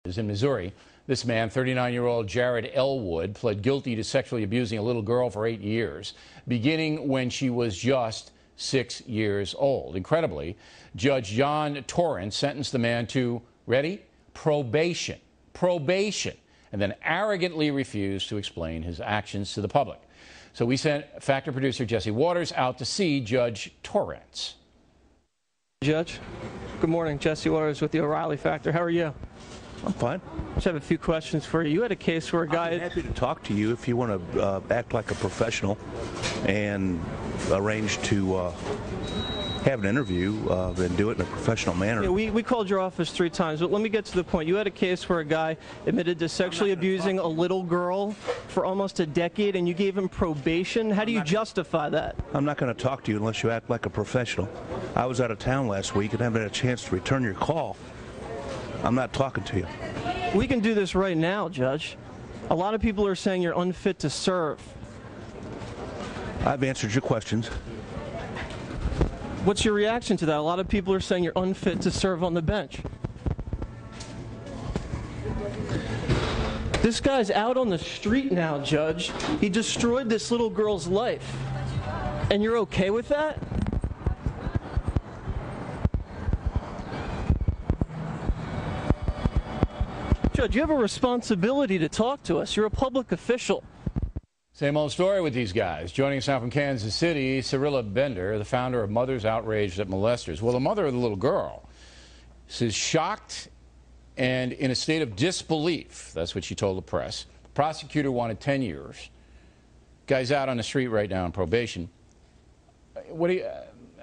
In Missouri, this man, 39-year-old Jared Elwood, pled guilty to sexually abusing a little girl for 8 years, beginning when she was just 6 years old. Incredibly, Judge John Torrance sentenced the man to, ready, probation, and then arrogantly refused to explain his actions to the public. So we sent Factor producer Jesse Waters out to see Judge Torrance. Judge, good morning. Jesse Waters with the O'Reilly Factor. How are you? I'm fine. Just have a few questions for you. You had a case where a guy... I'm happy to talk to you if you want to act like a professional and arrange to have an interview and do it in a professional manner. Yeah, we called your office 3 times, but let me get to the point. You had a case where a guy admitted to sexually abusing a little girl for almost a decade, and you gave him probation. How do you justify that? I'm not going to talk to you unless you act like a professional. I was out of town last week and haven't had a chance to return your call. I'm not talking to you. We can do this right now, Judge. A lot of people are saying you're unfit to serve. I've answered your questions. What's your reaction to that? A lot of people are saying you're unfit to serve on the bench. This guy's out on the street now, Judge. He destroyed this little girl's life. And you're okay with that? Judge, you have a responsibility to talk to us. You're a public official. Same old story with these guys. Joining us now from Kansas City, Cyrilla Bender, the founder of Mothers Outraged at Molesters. Well, the mother of the little girl is shocked and in a state of disbelief. That's what she told the press. The prosecutor wanted 10 years. Guy's out on the street right now on probation. What do you,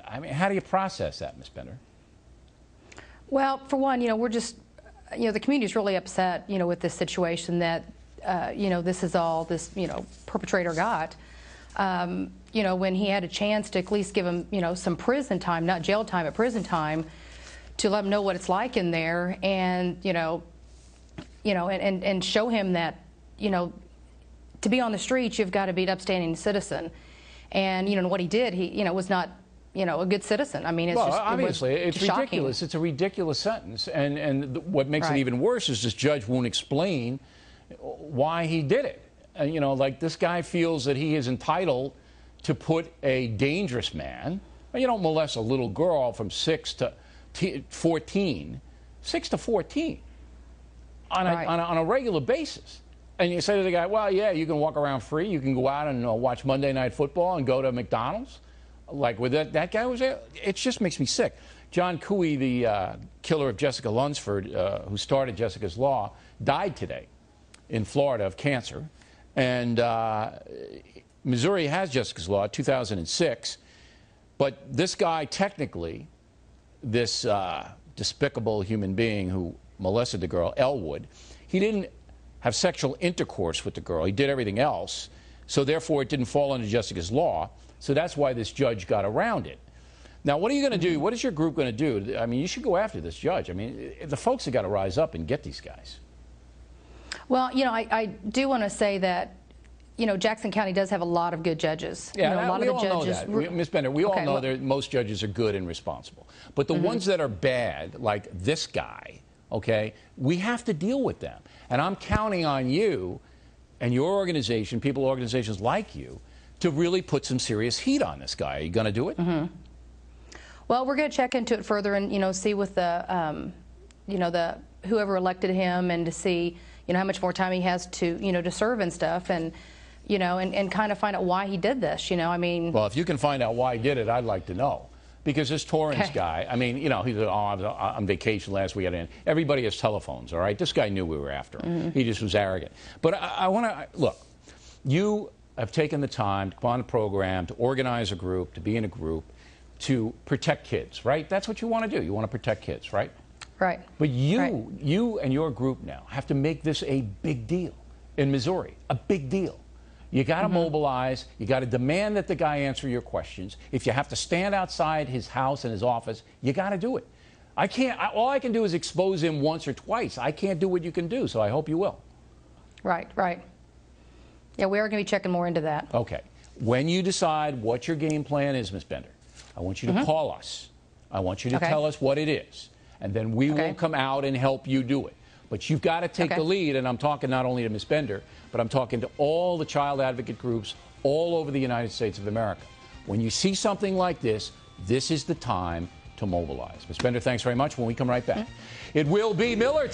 I mean, how do you process that, Ms. Bender? Well, for one, we're just, the community is really upset, with this situation that, this is all this, perpetrator got. When he had a chance to at least give him, some prison time, not jail time, but prison time, to let him know what it's like in there, and and show him that, to be on the streets, you've got to be an upstanding citizen, and what he did, he was not a good citizen. I mean, it's just obviously it's shocking. ridiculous. It's a ridiculous sentence, and what makes it even worse is this judge won't explain why he did it. Like this guy feels that he is entitled to put a dangerous man. You don't molest a little girl from 6 to 14, 6 to 14 on a regular basis. And you say to the guy, well, yeah, you can walk around free. You can go out and watch Monday Night Football and go to McDonald's. Like with that guy was there. It just makes me sick. John Cooey, the killer of Jessica Lunsford, who started Jessica's Law, died today in Florida of cancer. And Missouri has Jessica's Law, 2006. But this guy, technically, this despicable human being who molested the girl, Elwood, he didn't have sexual intercourse with the girl. He did everything else. So therefore, it didn't fall under Jessica's Law. So that's why this judge got around it. Now, what are you going to do? What is your group going to do? I mean, you should go after this judge. I mean, the folks have got to rise up and get these guys. Well, I do want to say that, Jackson County does have a lot of good judges. Yeah, a lot we of the all judges. know that. Ms. Bender, we all know that most judges are good and responsible. But the ones that are bad, like this guy, okay, we have to deal with them. And I'm counting on you and your organization, organizations like you, to really put some serious heat on this guy. Are you going to do it? Well, we're going to check into it further and, see with the, whoever elected him, and to see, how much more time he has to, to serve and stuff, and, and kind of find out why he did this, I mean. Well, if you can find out why he did it, I'd like to know. Because this Torrance guy, I mean, he said, I was on vacation last week. Everybody has telephones, all right? This guy knew we were after him. He just was arrogant. But I want to, look, you have taken the time to come on the program, to organize a group, to be in a group, to protect kids, right? That's what you want to do. You want to protect kids, right? Right. But you and your group now have to make this a big deal in Missouri, a big deal. You got to mobilize. You got to demand that the guy answer your questions. If you have to stand outside his house and his office, you got to do it. I can't. All I can do is expose him once or twice. I can't do what you can do, so I hope you will. Right. Yeah, we are going to be checking more into that. Okay. When you decide what your game plan is, Ms. Bender, I want you to call us. I want you to tell us what it is. And then we will come out and help you do it. But you've got to take the lead, and I'm talking not only to Ms. Bender, but I'm talking to all the child advocate groups all over the United States of America. When you see something like this, this is the time to mobilize. Ms. Bender, thanks very much. When we come right back, it will be Miller.